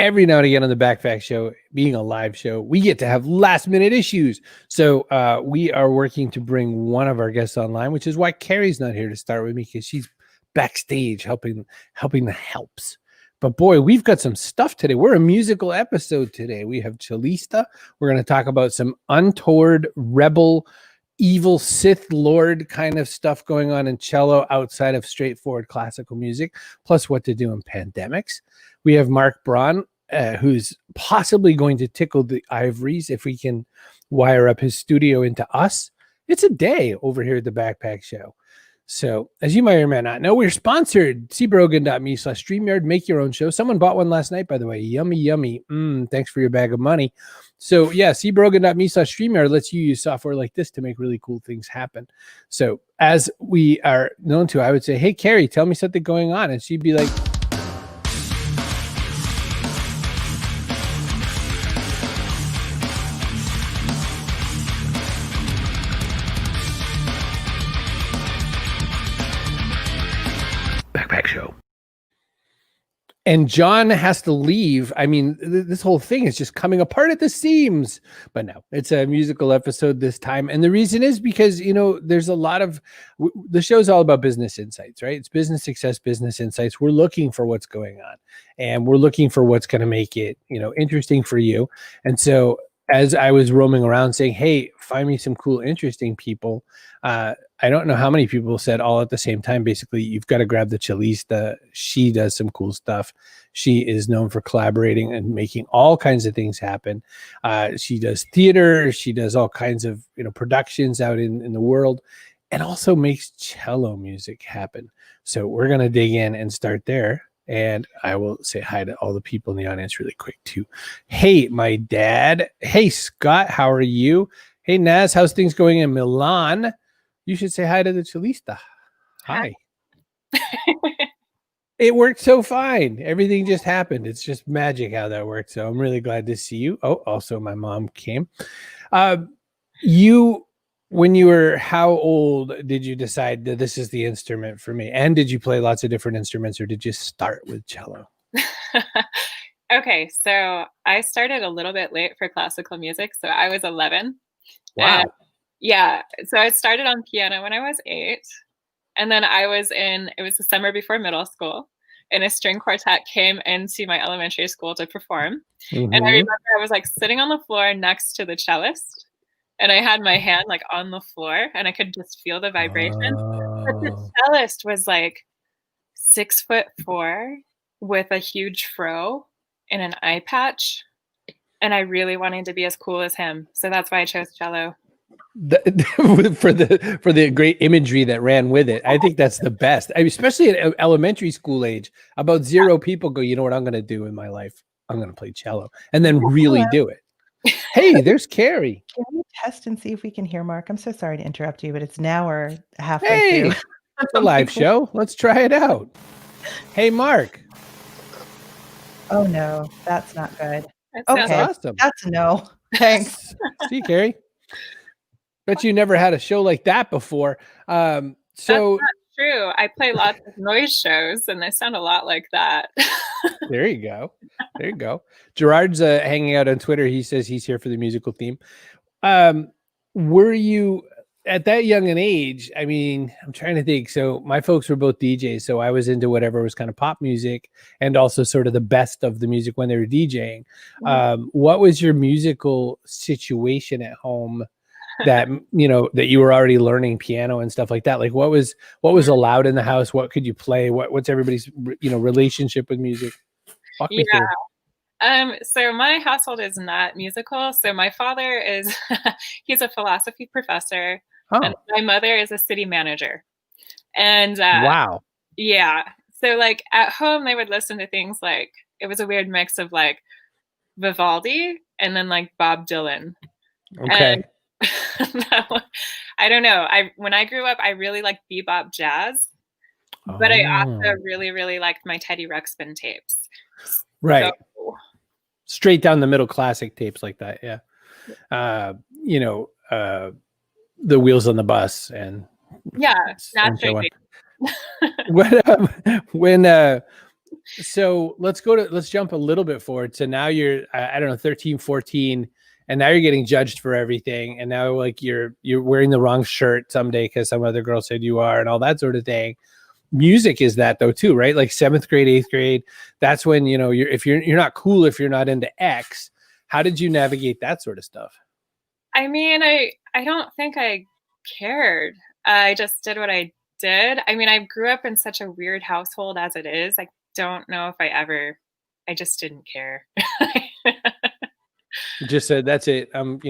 Every now and again on the Backpack Show, being a live show, we get to have last minute issues. So we are working to bring one of our guests online, which is why Carrie's not here to start with me, because she's backstage helping the helps. But boy, we've got some stuff today. We're a musical episode today. We have Cellista. We're going to talk about some untoward, rebel, evil Sith Lord kind of stuff going on in cello outside of straightforward classical music, plus what to do in pandemics. We have Mark Braun, who's possibly going to tickle the ivories if we can wire up his studio into us. It's a day over here at the Backpack Show. So, as you might or may not know, we're sponsored. cbrogan.me/StreamYard. Make your own show. Someone bought one last night, by the way. Yummy, yummy. Thanks for your bag of money. So, yeah, cbrogan.me/StreamYard lets you use software like this to make really cool things happen. So, as we are known to, I would say, hey, Carrie, tell me something going on. And she'd be like, Backpack Show. And John has to leave. I mean, this whole thing is just coming apart at the seams. But no, it's a musical episode this time. And the reason is because, there's a lot of, the show's all about business insights, right? It's business success, business insights. We're looking for what's going on. And we're looking for what's going to make it, interesting for you. And so as I was roaming around saying, hey, find me some cool, interesting people, I don't know how many people said all at the same time, basically, you've got to grab the Cellista. She does some cool stuff. She is known for collaborating and making all kinds of things happen. She does theater. She does all kinds of productions out in the world, and also makes cello music happen. So we're going to dig in and start there. And I will say hi to all the people in the audience really quick too. Hey, my dad. Hey, Scott, how are you? Hey, Naz, how's things going in Milan? You should say hi to the Cellista. Hi. It worked so fine. Everything just happened. It's just magic how that worked. So I'm really glad to see you. Oh, also my mom came. When you were how old did you decide that this is the instrument for me? And did you play lots of different instruments, or did you start with cello? Okay, so I started a little bit late for classical music. So I was 11. Wow. Yeah, so I started on piano when I was 8. And then it was the summer before middle school, and a string quartet came into my elementary school to perform. And I remember I was like sitting on the floor next to the cellist, and I had my hand like on the floor, and I could just feel the vibration. But the cellist was like 6'4" with a huge fro and an eye patch. And I really wanted to be as cool as him. So that's why I chose cello. For the great imagery that ran with it. I think that's the best. Especially at elementary school age, about 0 people go, you know what I'm going to do in my life? I'm going to play cello, and then really do it. Hey, there's Carrie. Can we test and see if we can hear Mark? I'm so sorry to interrupt you, but it's now or halfway through. It's a live show. Let's try it out. Hey, Mark. Oh, no, that's not good. That's awesome. That's a no. Thanks. See, Carrie. Bet you never had a show like that before. So that's not true. I play lots of noise shows, and they sound a lot like that. There you go. Gerard's hanging out on Twitter. He says he's here for the musical theme. Were you at that young an age? I mean, I'm trying to think. So my folks were both DJs, so I was into whatever was kind of pop music, and also sort of the best of the music when they were DJing. What was your musical situation at home? That that you were already learning piano and stuff like that. Like what was allowed in the house? What could you play? What's everybody's relationship with music? Walk me through. So my household is not musical. So my father is he's a philosophy professor, and my mother is a city manager. And wow. Yeah. So like at home they would listen to things like, it was a weird mix of like Vivaldi and then like Bob Dylan. Okay. And I don't know. When I grew up, I really liked bebop jazz, but I also really, really liked my Teddy Ruxpin tapes. Right. So, straight down the middle classic tapes like that. Yeah. The Wheels on the Bus and naturally. when So let's jump a little bit forward. So now you're, I don't know, 13, 14, and now you're getting judged for everything. And now like you're wearing the wrong shirt someday because some other girl said you are and all that sort of thing. Music is that though too, right? Like 7th grade, 8th grade. That's when, you know, you're not cool if you're not into X. How did you navigate that sort of stuff? I mean, I don't think I cared. I just did what I did. I mean, I grew up in such a weird household as it is. I don't know if I just didn't care. Just said, that's it. I'm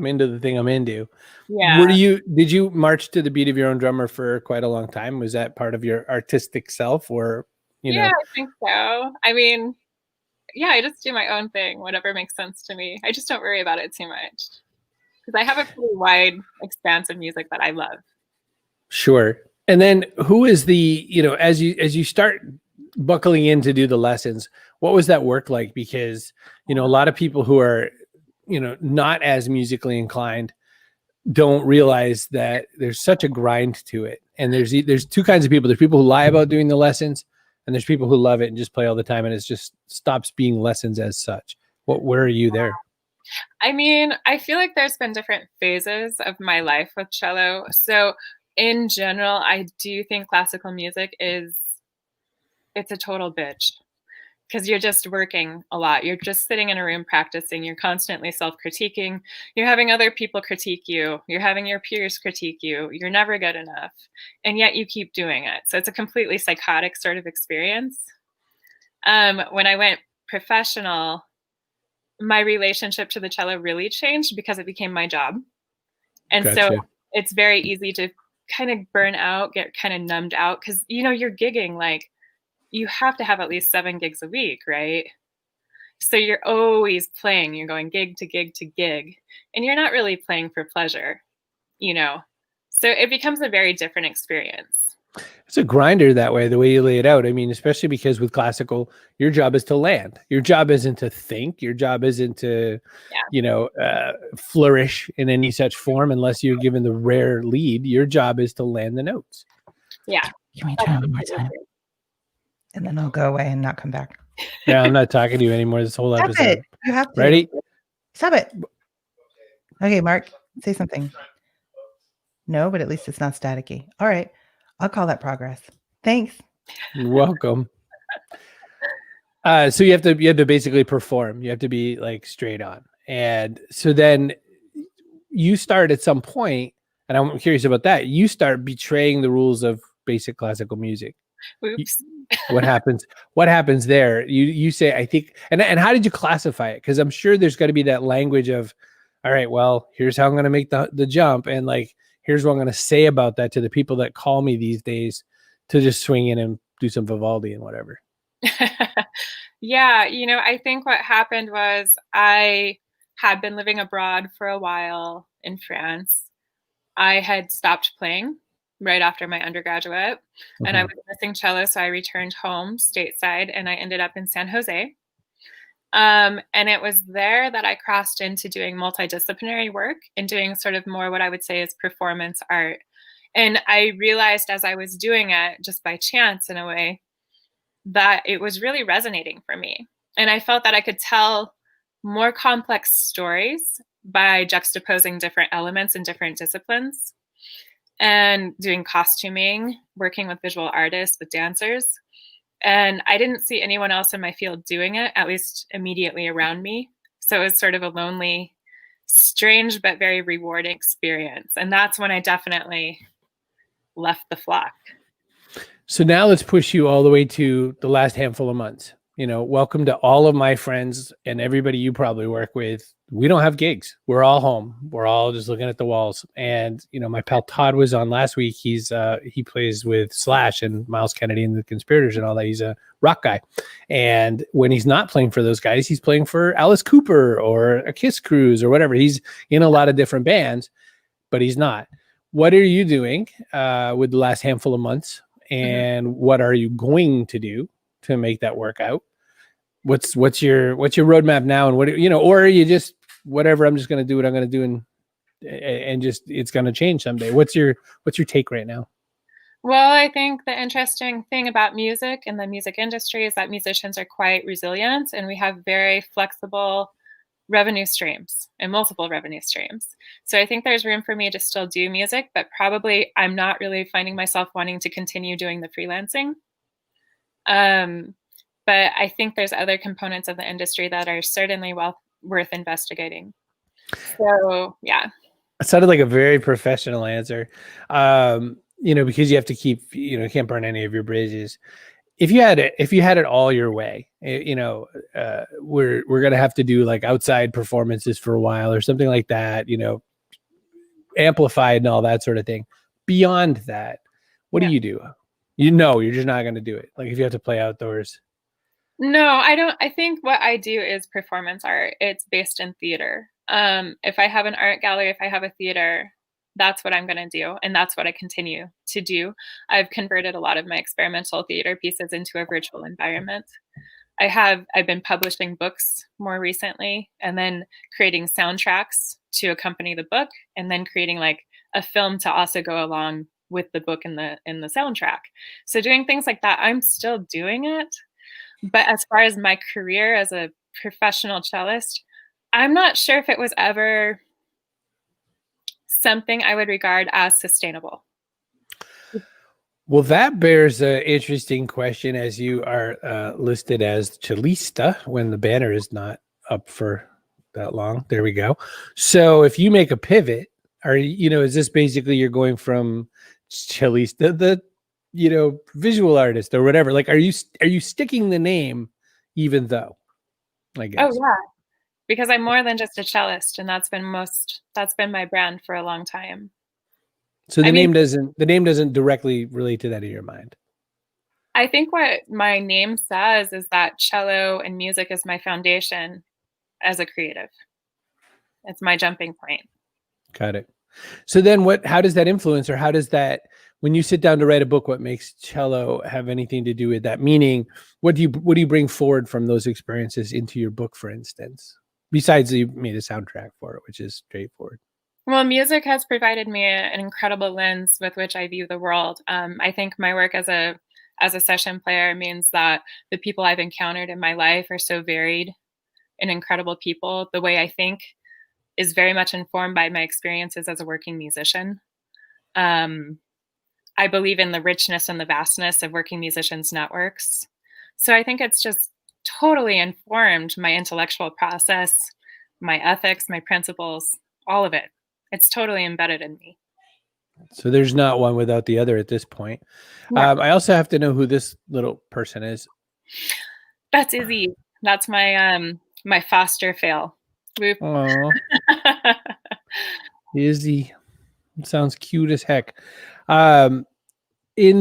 into the thing I'm into. Yeah. Did you march to the beat of your own drummer for quite a long time? Was that part of your artistic self or, Yeah, I think so. I mean, yeah, I just do my own thing, whatever makes sense to me. I just don't worry about it too much because I have a pretty wide expanse of music that I love. Sure. And then who is as you start buckling in to do the lessons, what was that work like? Because, a lot of people who are, not as musically inclined don't realize that there's such a grind to it. And there's two kinds of people. There's people who lie about doing the lessons, and there's people who love it and just play all the time. And it just stops being lessons as such. Where are you there? I mean, I feel like there's been different phases of my life with cello. So in general, I do think classical music it's a total bitch because you're just working a lot. You're just sitting in a room practicing. You're constantly self-critiquing. You're having other people critique you. You're having your peers critique you. You're never good enough. And yet you keep doing it. So it's a completely psychotic sort of experience. When I went professional, my relationship to the cello really changed because it became my job. And Gotcha. So it's very easy to kind of burn out, get kind of numbed out because, you're gigging like, you have to have at least 7 gigs a week, right? So you're always playing. You're going gig to gig to gig, and you're not really playing for pleasure, So it becomes a very different experience. It's a grinder that way, the way you lay it out. I mean, especially because with classical, your job is to land. Your job isn't to think. Your job isn't to, flourish in any such form unless you're given the rare lead. Your job is to land the notes. Yeah. Can we try one more time? And then I'll go away and not come back. Yeah, I'm not talking to you anymore this whole Stop episode. it. You have to. Ready? Stop it. Okay, Mark, say something. No, but at least it's not staticky. All right. I'll call that progress. Thanks. You're welcome. So you have to basically perform. You have to be like straight on. And so then you start at some point, and I'm curious about that. You start betraying the rules of basic classical music. Oops. What happens? What happens there? You say, I think, and how did you classify it? Because I'm sure there's got to be that language of, all right, well, here's how I'm going to make the jump, and like, here's what I'm going to say about that to the people that call me these days to just swing in and do some Vivaldi and whatever. Yeah, I think what happened was I had been living abroad for a while in France. I had stopped playing right after my undergraduate, and I was missing cello, so I returned home stateside, and I ended up in San Jose. And it was there that I crossed into doing multidisciplinary work and doing sort of more what I would say is performance art. And I realized as I was doing it, just by chance in a way, that it was really resonating for me. And I felt that I could tell more complex stories by juxtaposing different elements in different disciplines and doing costuming, working with visual artists, with dancers. And I didn't see anyone else in my field doing it, at least immediately around me. So it was sort of a lonely, strange, but very rewarding experience. And that's when I definitely left the flock. So now let's push you all the way to the last handful of months. Welcome to all of my friends and everybody you probably work with. We don't have gigs. We're all home. We're all just looking at the walls. And, my pal Todd was on last week. He plays with Slash and Miles Kennedy and the Conspirators and all that. He's a rock guy. And when he's not playing for those guys, he's playing for Alice Cooper or a Kiss Cruise or whatever. He's in a lot of different bands, but he's not. What are you doing with the last handful of months? And what are you going to do to make that work out? What's your roadmap now? And or are you just whatever, I'm just going to do what I'm going to do and just, it's going to change someday. What's your take right now? Well, I think the interesting thing about music and the music industry is that musicians are quite resilient and we have very flexible revenue streams and multiple revenue streams. So I think there's room for me to still do music, but probably I'm not really finding myself wanting to continue doing the freelancing. Um, but I think there's other components of the industry that are certainly worth investigating. So yeah. It sounded like a very professional answer. Because you have to keep, you can't burn any of your bridges. If you had it all your way, we're gonna have to do like outside performances for a while or something like that, amplified and all that sort of thing. Beyond that, what do you do? You're just not gonna do it. Like if you have to play outdoors. No, I don't. I think what I do is performance art. It's based in theater. If I have an art gallery, if I have a theater, that's what I'm going to do. And that's what I continue to do. I've converted a lot of my experimental theater pieces into a virtual environment. I've been publishing books more recently and then creating soundtracks to accompany the book and then creating like a film to also go along with the book and the soundtrack. So doing things like that, I'm still doing it. But as far as my career as a professional cellist, I'm not sure if it was ever something I would regard as sustainable. Well, that bears an interesting question as you are listed as Cellista when the banner is not up for that long. There we go. So if you make a pivot, is this basically you're going from Cellista, the visual artist or whatever? Like, are you sticking the name even though? I guess. Oh yeah, because I'm more than just a cellist, and that's been my brand for a long time. So the name doesn't directly relate to that in your mind. I think what my name says is that cello and music is my foundation as a creative. It's my jumping point. Got it. So then how does that influence, or how does that, when you sit down to write a book, what makes cello have anything to do with that? Meaning, what do you bring forward from those experiences into your book, for instance? Besides you made a soundtrack for it, which is straightforward. Well, music has provided me an incredible lens with which I view the world. I think my work as a session player means that the people I've encountered in my life are so varied and incredible people. The way I think is very much informed by my experiences as a working musician. I believe in the richness and the vastness of working musicians' networks. So I think it's just totally informed my intellectual process, my ethics, my principles, all of it. It's totally embedded in me. So there's not one without the other at this point. Yeah. I also have to know who this little person is. That's Izzy. That's my my foster fail. Oh, Izzy. Sounds cute as heck. In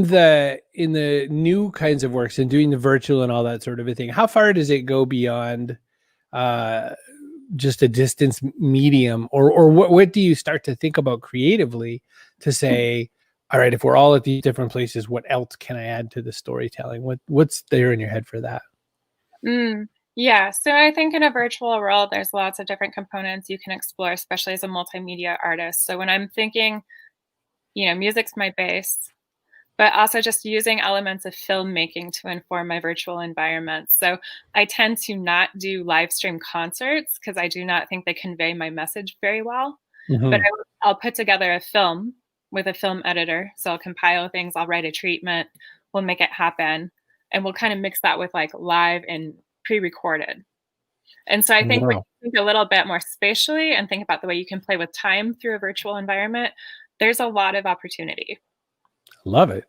the new kinds of works and doing the virtual and all that sort of a thing, how far does it go beyond just a distance medium, or what do you start to think about creatively to say, all right, if we're all at these different places, what else can I add to the storytelling? What's there in your head for that? Yeah, so I think in a virtual world, there's lots of different components you can explore, especially as a multimedia artist. So when I'm thinking, music's my base, but also just using elements of filmmaking to inform my virtual environments. So I tend to not do live stream concerts because I do not think they convey my message very well. Mm-hmm. But I'll put together a film with a film editor. So I'll compile things, I'll write a treatment, we'll make it happen. And we'll kind of mix that with like live and pre-recorded. And so I think when you think a little bit more spatially and think about the way you can play with time through a virtual environment, there's a lot of opportunity. Love it.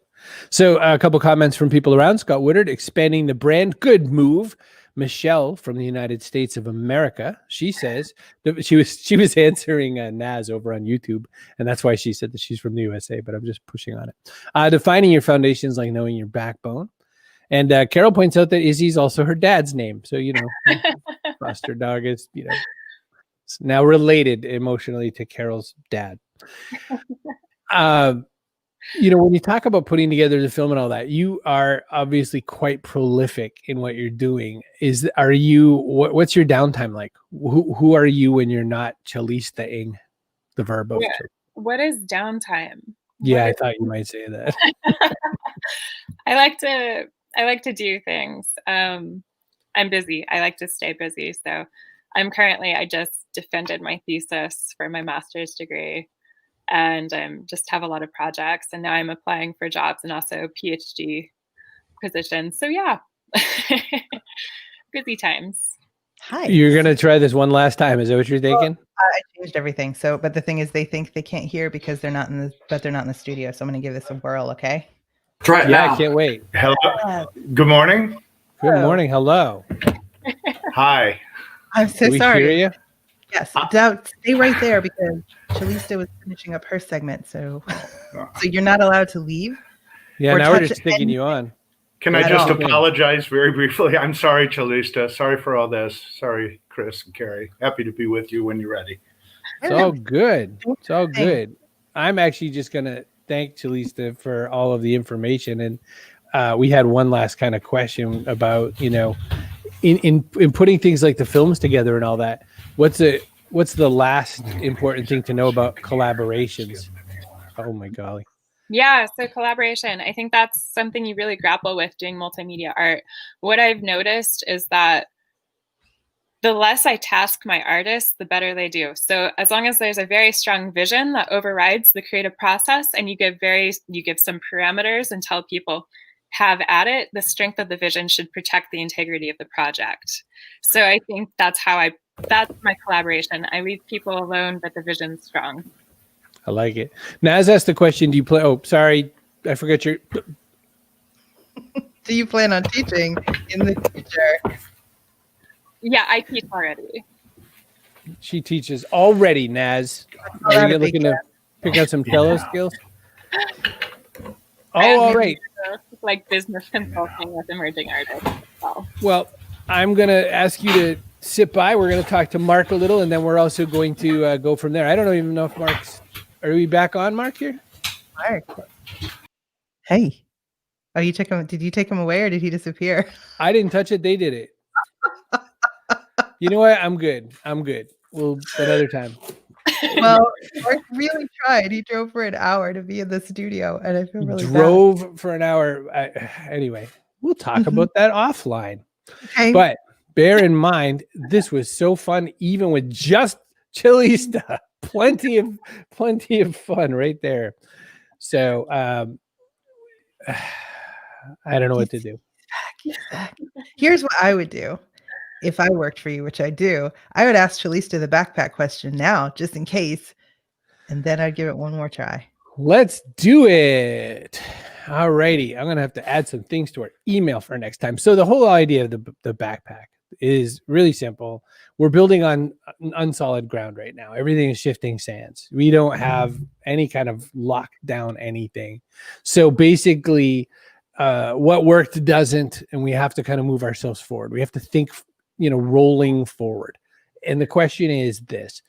So a couple comments from people around. Scott Woodard, expanding the brand. Good move. Michelle from the United States of America. She says that she was answering Naz over on YouTube, and that's why she said that she's from the USA, but I'm just pushing on it. Defining your foundations like knowing your backbone. And Carol points out that Izzy's also her dad's name. So, foster dog is, it's now related emotionally to Carol's dad. When you talk about putting together the film and all that, you are obviously quite prolific in what you're doing. What's your downtime like? Who are you when you're not Cellista-ing, the verb of? What is downtime? Yeah, I thought you might say that. I like to do things. I'm busy. I like to stay busy. So I just defended my thesis for my master's degree, and just have a lot of projects. And now I'm applying for jobs and also PhD positions. So yeah, busy times. Hi. You're gonna try this one last time. Is that what you're thinking? I changed everything. So, but the thing is, they think they can't hear because they're not in the studio. So I'm going to give this a whirl. Okay. Try it now. I can't wait. Hello. Good morning. Good morning. Hello. Hi. I'm so Can we sorry. hear you? Yes. Stay right there because Cellista was finishing up her segment. So you're not allowed to leave. Yeah. Or Now we're touch just sticking you on. Can I At just all. apologize very briefly? I'm sorry, Cellista. Sorry for all this. Sorry, Chris and Carrie. Happy to be with you when you're ready. It's all good. It's all good. I'm actually just gonna thank Cellista for all of the information, and we had one last kind of question about in putting things like the films together and all that. What's the last important thing to know about collaborations? Oh my golly. Yeah, so collaboration. I think that's something you really grapple with doing multimedia art. What I've noticed is that the less I task my artists, the better they do. So as long as there's a very strong vision that overrides the creative process, and you give some parameters and tell people have at it, the strength of the vision should protect the integrity of the project. So I think that's my collaboration. I leave people alone, but the vision's strong. I like it. Naz asked the question, do you play? Oh, sorry. I forgot your. Do you plan on teaching in the future? Yeah, I teach already. She teaches already, Naz. Are you looking to pick up some cello skills? Oh, all right. Like business consulting with emerging artists. Well, I'm going to ask you to sit by. We're going to talk to Mark a little, and then we're also going to go from there. I don't even know if Mark's... Are we back on, Mark, here? Mark. Hey. Oh, you took him. Did you take him away or did he disappear? I didn't touch it. They did it. You know what? I'm good. We'll another time. Well, Mark really tried. He drove for an hour to be in the studio, and I feel really drove for an hour. Anyway, we'll talk about that offline. Okay. But bear in mind, this was so fun, even with just Cellista. Plenty of fun right there. So I don't know what to do. Here's what I would do if I worked for you, which I do. I would ask Cellista the backpack question now, just in case, and then I'd give it one more try. Let's do it. All righty. I'm gonna have to add some things to our email for next time. So the whole idea of the backpack is really simple. We're building on unsolid ground right now. Everything is shifting sands. We don't have any kind of lockdown anything. So basically, what worked doesn't, and we have to kind of move ourselves forward. We have to think, rolling forward. And the question is this: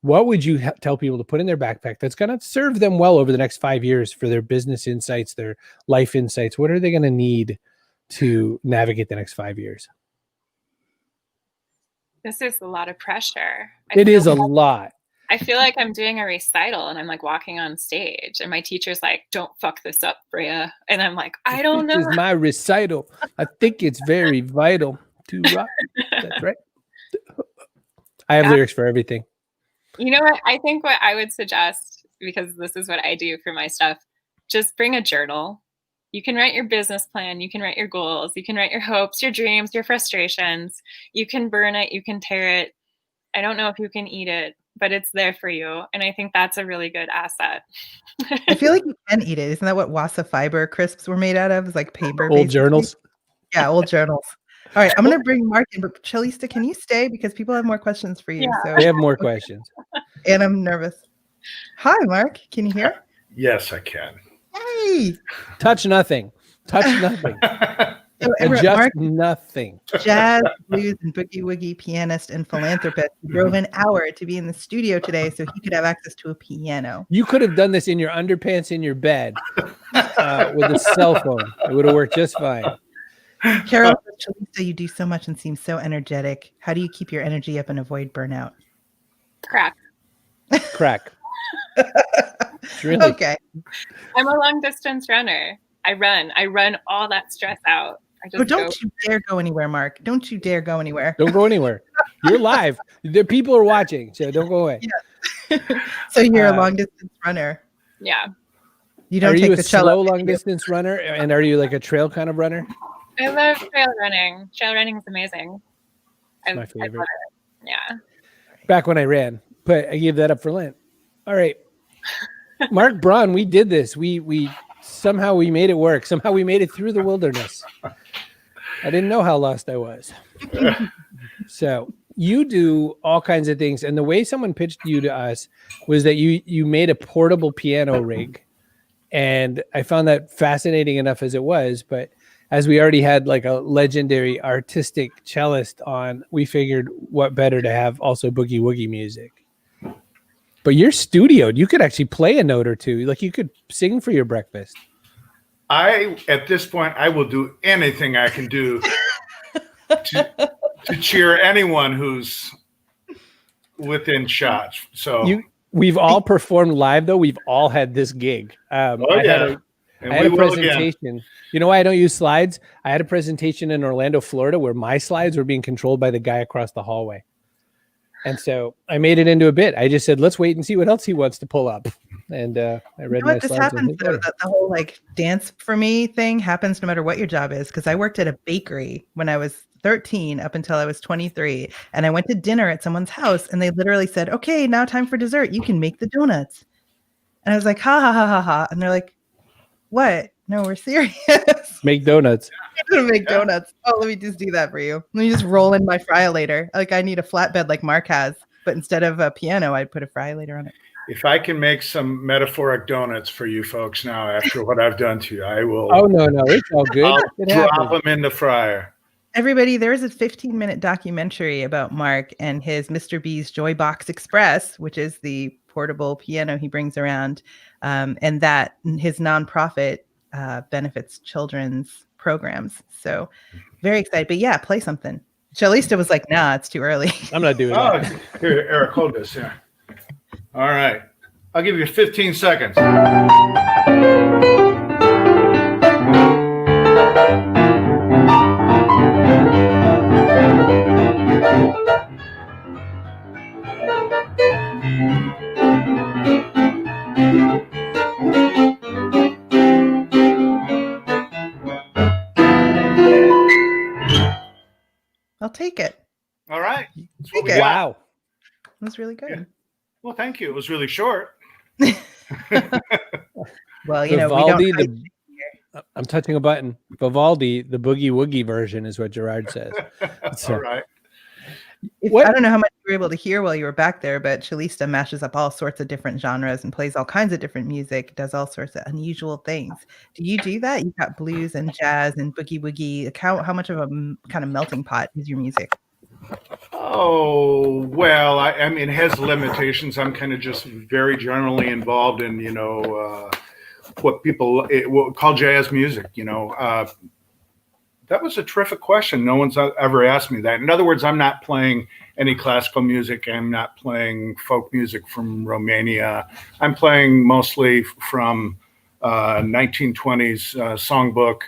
what would you tell people to put in their backpack that's going to serve them well over the next 5 years for their business insights, their life insights? What are they going to need to navigate the next 5 years? This is a lot of pressure. It is a lot. I feel like I'm doing a recital and I'm like walking on stage and my teacher's like, don't fuck this up, Brea. And I'm like, I don't know. This is my recital. I think it's very vital to rock. That's right. I have lyrics for everything. You know what? I think what I would suggest, because this is what I do for my stuff, just bring a journal. You can write your business plan. You can write your goals. You can write your hopes, your dreams, your frustrations. You can burn it. You can tear it. I don't know if you can eat it, but it's there for you. And I think that's a really good asset. I feel like you can eat it. Isn't that what Wassa fiber crisps were made out of? It's like paper. Old journals. Yeah, old journals. All right, I'm going to bring Mark in, but Cellista, can you stay? Because people have more questions for you. Yeah. So. They have more questions. And I'm nervous. Hi, Mark. Can you hear? Yes, I can. Hey. Touch nothing. Touch nothing. Adjust Mark, nothing. Jazz, blues, and boogie-woogie pianist and philanthropist who drove an hour to be in the studio today so he could have access to a piano. You could have done this in your underpants in your bed with a cell phone. It would have worked just fine. Carol, Cellista, you do so much and seem so energetic. How do you keep your energy up and avoid burnout? Crack. Crack. Really? Okay. I'm a long distance runner. I run all that stress out. I just Don't you dare go anywhere, Mark. Don't you dare go anywhere. Don't go anywhere. You're live. The people are watching, so don't go away. Yeah. So you're a long distance runner. Yeah. You don't are take you the a cello slow with long you. distance runner, and are you like a trail kind of runner? I love trail running. Trail running is amazing. It's my favorite. I love it. Yeah. Back when I ran, but I gave that up for Lent. All right. Mark Braun, we did this. We somehow we made it work. Somehow we made it through the wilderness. I didn't know how lost I was. So you do all kinds of things. And the way someone pitched you to us was that you made a portable piano rig. And I found that fascinating enough as it was. But as we already had like a legendary artistic cellist on, we figured what better to have also boogie-woogie music. But you're studioed. You could actually play a note or two. Like you could sing for your breakfast. At this point, I will do anything I can do to cheer anyone who's within shots. So we've all performed live, though. We've all had this gig. I had a presentation. Again. You know why I don't use slides? I had a presentation in Orlando, Florida, where my slides were being controlled by the guy across the hallway. And so I made it into a bit. I just said, let's wait and see what else he wants to pull up. And I read my this slides. Happens, though, the whole like dance for me thing happens no matter what your job is. Because I worked at a bakery when I was 13 up until I was 23. And I went to dinner at someone's house and they literally said, okay, now time for dessert. You can make the donuts. And I was like, ha, ha, ha, ha, ha. And they're like, what? No, we're serious. Make donuts. I'm gonna make donuts. Oh, let me just do that for you. Let me just roll in my fry-later. Like I need a flatbed like Mark has, but instead of a piano, I'd put a fry-later on it. If I can make some metaphoric donuts for you folks now after what I've done to you, I will. Oh, no, it's all good. I'll drop them in the fryer. Everybody, there is a 15-minute documentary about Mark and his Mr. B's Joybox Express, which is the portable piano he brings around, and that his nonprofit benefits children's programs. So very excited. But yeah, play something. Cellista was like, nah, it's too early. I'm not doing that. Here, Eric, hold this. Yeah. All right. I'll give you 15 seconds. I'll take it. All right. Take it. Wow. That's really good. Yeah. Well, thank you. It was really short. Well, you Vivaldi, know, we don't. I'm touching a button. Vivaldi, the boogie-woogie version is what Gerard says. All right. I don't know how much you were able to hear while you were back there, but Cellista mashes up all sorts of different genres and plays all kinds of different music, does all sorts of unusual things. Do you do that? You've got blues and jazz and boogie-woogie. How much of a kind of melting pot is your music? Oh, well, I mean, it has limitations. I'm kind of just very generally involved in, what people call jazz music, That was a terrific question. No one's ever asked me that. In other words, I'm not playing any classical music. I'm not playing folk music from Romania. I'm playing mostly from 1920s songbook,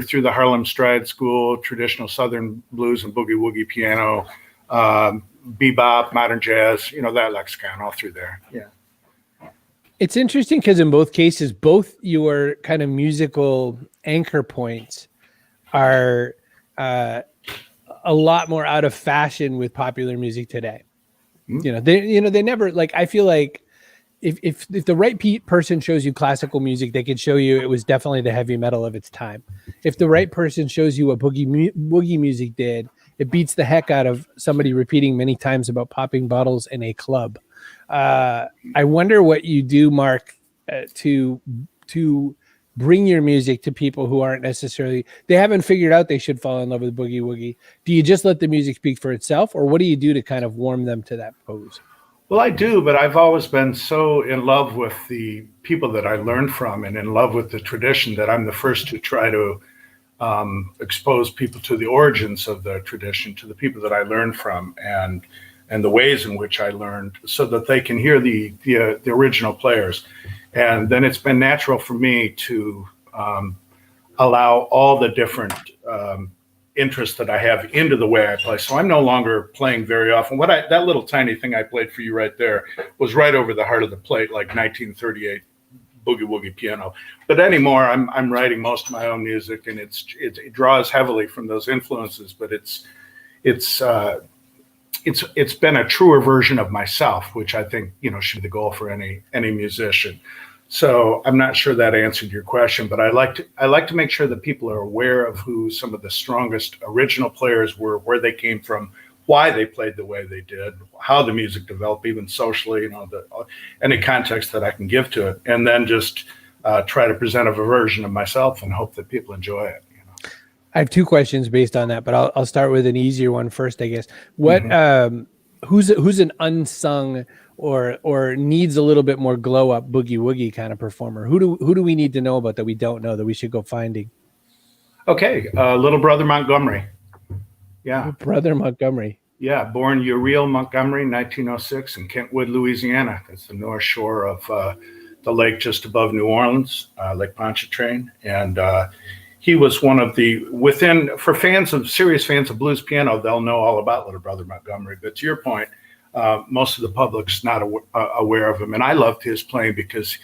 through the Harlem Stride School, traditional Southern blues and boogie-woogie piano, bebop, modern jazz, that lexicon all through there. Yeah. It's interesting because in both cases, both your kind of musical anchor points are a lot more out of fashion with popular music today. Mm-hmm. They never, like, I feel like if the right person shows you classical music, they could show you it was definitely the heavy metal of its time. If the right person shows you what boogie music did, it beats the heck out of somebody repeating many times about popping bottles in a club. I wonder what you do, Mark, to bring your music to people who aren't necessarily, they haven't figured out they should fall in love with boogie woogie. Do you just let the music speak for itself, or what do you do to kind of warm them to that pose? Well, I do, but I've always been so in love with the people that I learned from and in love with the tradition that I'm the first to try to expose people to the origins of the tradition, to the people that I learned from, and the ways in which I learned, so that they can hear the original players. And then it's been natural for me to allow all the different interests that I have into the way I play. So I'm no longer playing very often. That little tiny thing I played for you right there was right over the heart of the plate, like 1938 boogie-woogie piano. But anymore, I'm writing most of my own music, and it draws heavily from those influences. But it's been a truer version of myself, which I think should be the goal for any musician. So I'm not sure that answered your question, but I like to make sure that people are aware of who some of the strongest original players were, where they came from, why they played the way they did, how the music developed, even socially, any context that I can give to it, and then just try to present a version of myself and hope that people enjoy it. I have two questions based on that, but I'll start with an easier one first, I guess. What who's an unsung or needs a little bit more glow up boogie woogie kind of performer? Who do we need to know about that we don't know that we should go finding? Okay, Little Brother Montgomery. Yeah, Brother Montgomery. Yeah, born Uriel Montgomery, 1906, in Kentwood, Louisiana. That's the north shore of the lake just above New Orleans, Lake Pontchartrain, and he was one of the for serious fans of blues piano, they'll know all about Little Brother Montgomery. But to your point, most of the public's not aware of him, and I loved his playing because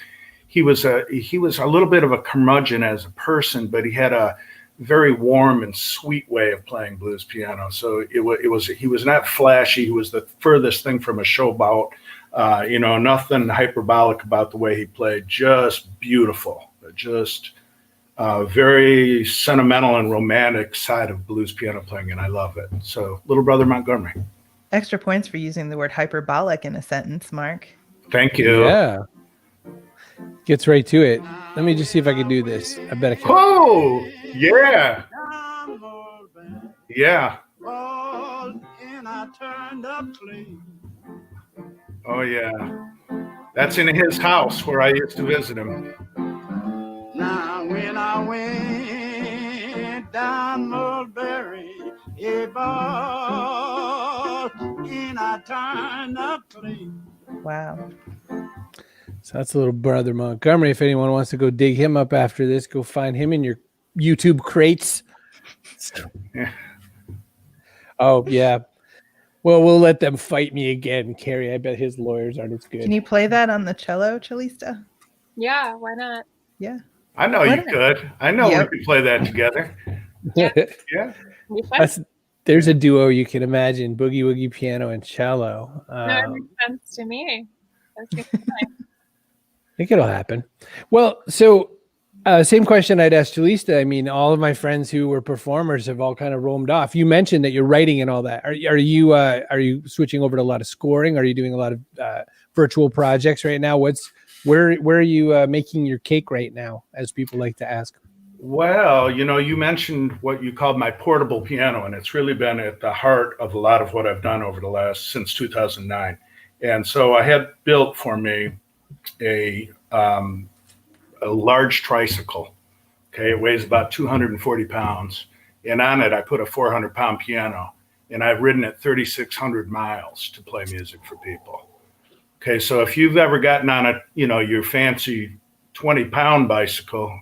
he was a little bit of a curmudgeon as a person, but he had a very warm and sweet way of playing blues piano. So he was not flashy. He was the furthest thing from a showboat. Nothing hyperbolic about the way he played. Just beautiful. Just very sentimental and romantic side of blues piano playing, and I love it. So, Little Brother Montgomery. Extra points for using the word hyperbolic in a sentence, Mark. Thank you. Yeah. Gets right to it. Let me just see if I can do this. I bet I can. Oh, yeah. Yeah. Oh, yeah. That's in his house where I used to visit him. Now, when I went down Mulberry, and I turned up clean. Wow. So that's Little Brother Montgomery. If anyone wants to go dig him up after this, go find him in your YouTube crates. Yeah. Oh, yeah. Well, we'll let them fight me again, Carrie. I bet his lawyers aren't as good. Can you play that on the cello, Cellista? Yeah, why not? Yeah. I know you could. I know we could play that together. Yeah. Yeah. There's a duo you can imagine: boogie woogie piano and cello. That makes sense to me. I think it'll happen. Well, so same question I'd asked Cellista. I mean, all of my friends who were performers have all kind of roamed off. You mentioned that you're writing and all that. Are you switching over to a lot of scoring? Are you doing a lot of virtual projects right now? Where are you making your cake right now, as people like to ask? Well, you mentioned what you called my portable piano, and it's really been at the heart of a lot of what I've done since 2009. And so I had built for me a large tricycle. Okay, it weighs about 240 pounds, and on it I put a 400-pound piano, and I've ridden it 3,600 miles to play music for people. Okay, so if you've ever gotten on your fancy 20-pound bicycle,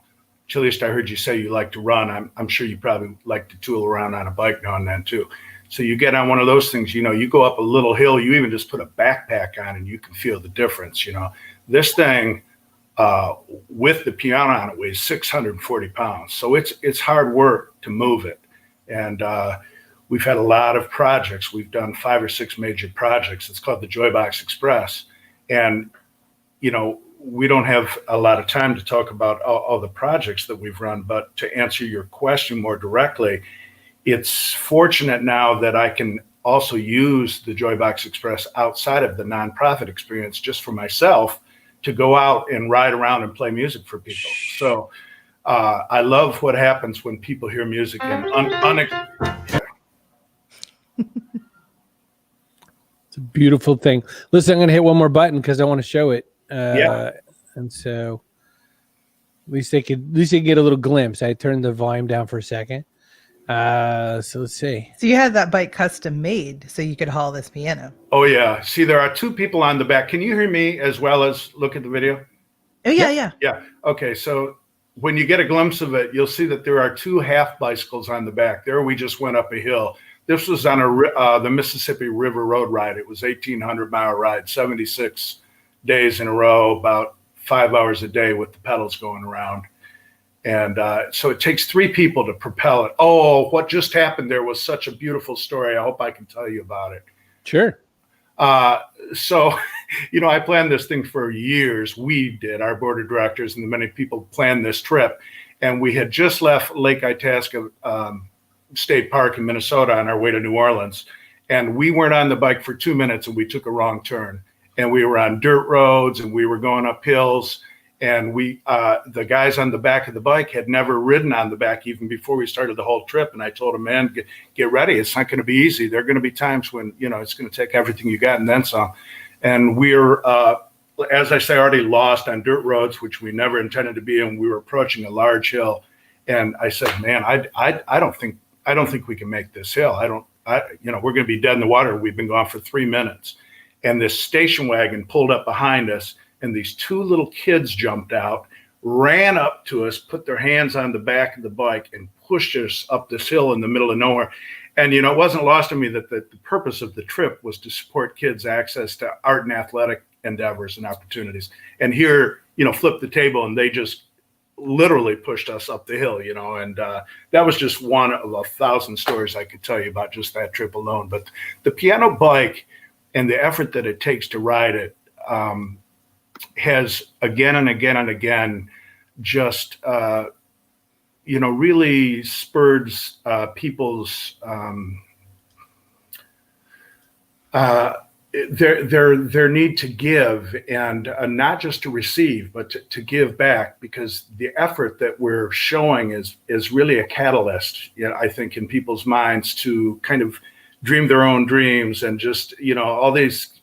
Cellista, I heard you say you like to run. I'm sure you probably like to tool around on a bike now and then too. So you get on one of those things, you go up a little hill, you even just put a backpack on and you can feel the difference. This thing with the piano on it weighs 640 pounds. So it's hard work to move it. And we've had a lot of projects. We've done 5 or 6 major projects. It's called the Joybox Express. And, we don't have a lot of time to talk about all the projects that we've run, but to answer your question more directly, it's fortunate now that I can also use the Joybox Express outside of the nonprofit experience just for myself to go out and ride around and play music for people. So I love what happens when people hear music and It's a beautiful thing. Listen, I'm going to hit one more button because I want to show it. Yeah. And so at least they can get a little glimpse. I turned the volume down for a second. So let's see. So you had that bike custom made so you could haul this piano. Oh yeah. See, there are 2 people on the back. Can you hear me as well as look at the video? Oh, yeah. Yeah. Okay. So when you get a glimpse of it, you'll see that there are 2 half bicycles on the back. There we just went up a hill. This was on the Mississippi River Road ride. It was 1,800-mile ride, 76 days in a row, about 5 hours a day with the pedals going around. And so it takes 3 people to propel it. Oh, what just happened there was such a beautiful story. I hope I can tell you about it. Sure. So, I planned this thing for years. We did, our board of directors, and many people planned this trip. And we had just left Lake Itasca State Park in Minnesota on our way to New Orleans. And we weren't on the bike for 2 minutes and we took a wrong turn. And we were on dirt roads and we were going up hills. And the guys on the back of the bike had never ridden on the back even before we started the whole trip. And I told them, man, get ready. It's not going to be easy. There are going to be times when, it's going to take everything you got and then some. And we're, as I say, already lost on dirt roads, which we never intended to be in. We were approaching a large hill. And I said, man, I don't think we can make this hill. We're going to be dead in the water. We've been gone for 3 minutes. And this station wagon pulled up behind us. And these 2 little kids jumped out, ran up to us, put their hands on the back of the bike and pushed us up this hill in the middle of nowhere. And, it wasn't lost on me that the purpose of the trip was to support kids' access to art and athletic endeavors and opportunities. And here, flip the table and they just literally pushed us up the hill, and that was just one of 1,000 stories I could tell you about just that trip alone. But the piano bike and the effort that it takes to ride it, has again and again and again just really spurred people's their need to give, and not just to receive, but to give back, because the effort that we're showing is really a catalyst, I think, in people's minds to kind of dream their own dreams. And just, all these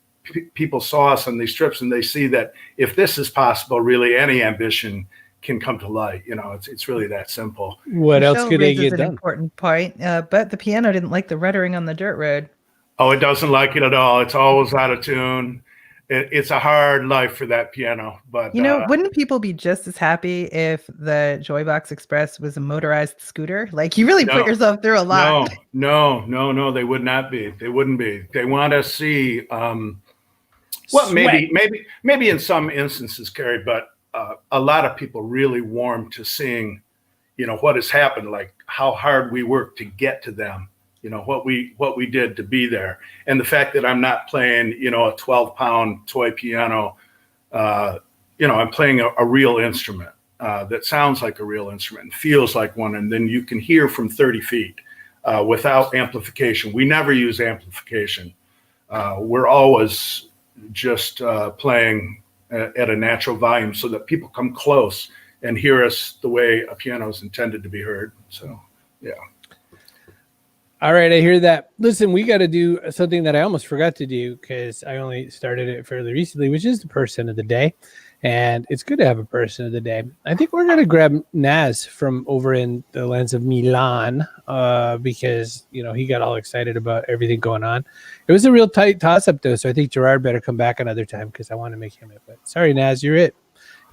people saw us on these trips and they see that if this is possible, really any ambition can come to light. It's really that simple. What else could they get an done? Important point, but the piano didn't like the ruddering on the dirt road. Oh, it doesn't like it at all. It's always out of tune. It's a hard life for that piano. But wouldn't people be just as happy if the Joybox Express was a motorized scooter? Like, you really put yourself through a lot. No, they would not be. They wouldn't be. They want to see. Maybe in some instances, Carrie, but a lot of people really warm to seeing, what has happened, like how hard we worked to get to them, what we did to be there. And the fact that I'm not playing, a 12-pound toy piano, I'm playing a real instrument that sounds like a real instrument and feels like one. And then you can hear from 30 feet without amplification. We never use amplification. We're always just playing at a natural volume so that people come close and hear us the way a piano is intended to be heard. So, yeah. All right, I hear that. Listen, we got to do something that I almost forgot to do because I only started it fairly recently, which is the person of the day. And it's good to have a person of the day. I think we're going to grab Naz from over in the lands of Milan because, he got all excited about everything going on. It was a real tight toss-up, though, so I think Gerard better come back another time because I want to make him it. But sorry, Naz, you're it.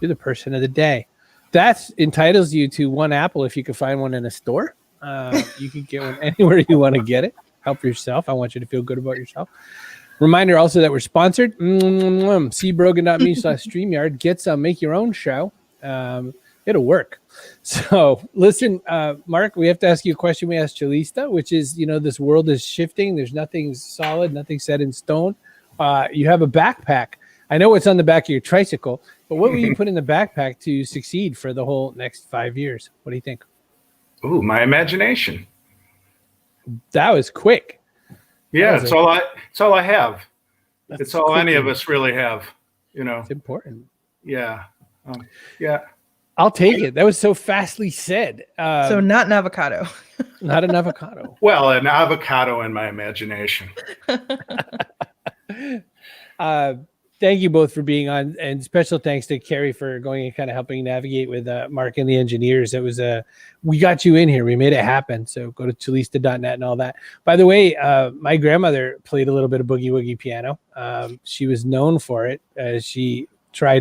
You're the person of the day. That entitles you to one apple if you can find one in a store. You can get one anywhere you want to get it. Help yourself. I want you to feel good about yourself. Reminder also that we're sponsored. cbrogan.me/StreamYard. Get some, make your own show. It'll work. So listen, Mark, we have to ask you a question we asked Cellista, which is, this world is shifting. There's nothing solid, nothing set in stone. You have a backpack. I know what's on the back of your tricycle, but what will you put in the backpack to succeed for the whole next 5 years? What do you think? Ooh, my imagination. That was quick. Yeah, it's all I have. It's all any of quick. us really have, It's important. Yeah. Yeah. I'll take it. That was so fastly said. So not an avocado. Not an avocado. Well, an avocado in my imagination. Thank you both for being on, and special thanks to Carrie for going and kind of helping navigate with Mark and the engineers. It was we got you in here. We made it happen. So go to cellista.net and all that. By the way, my grandmother played a little bit of boogie-woogie piano. She was known for it. She tried